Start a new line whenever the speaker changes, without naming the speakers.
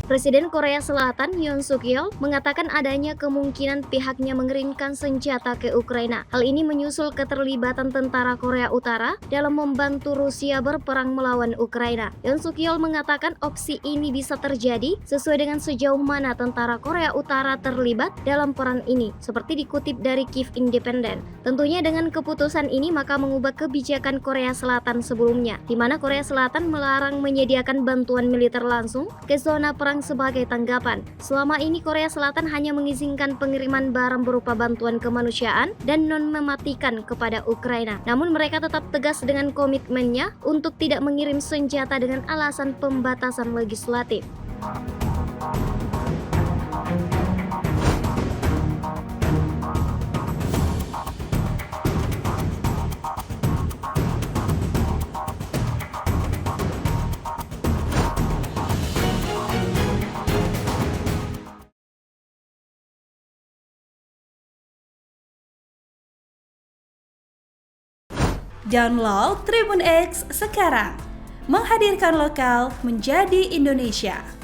Presiden Korea Selatan Yoon Suk Yeol mengatakan adanya kemungkinan pihaknya mengirimkan senjata ke Ukraina. Hal ini menyusul keterlibatan tentara Korea Utara dalam membantu Rusia berperang melawan Ukraina. Yoon Suk Yeol mengatakan opsi ini bisa terjadi sesuai dengan sejauh mana tentara Korea Utara terlibat dalam perang ini, seperti dikutip dari Kiev Independent. Tentunya dengan keputusan ini maka mengubah kebijakan Korea Selatan sebelumnya, di mana Korea Selatan melarang menyediakan bantuan militer langsung ke zona perang sebagai tanggapan. Selama ini Korea Selatan hanya mengizinkan pengiriman barang berupa bantuan kemanusiaan dan non-mematikan kepada Ukraina. Namun mereka tetap tegas dengan komitmennya untuk tidak mengirim senjata dengan alasan pembatasan legislatif.
Download Tribun X sekarang, menghadirkan lokal menjadi Indonesia.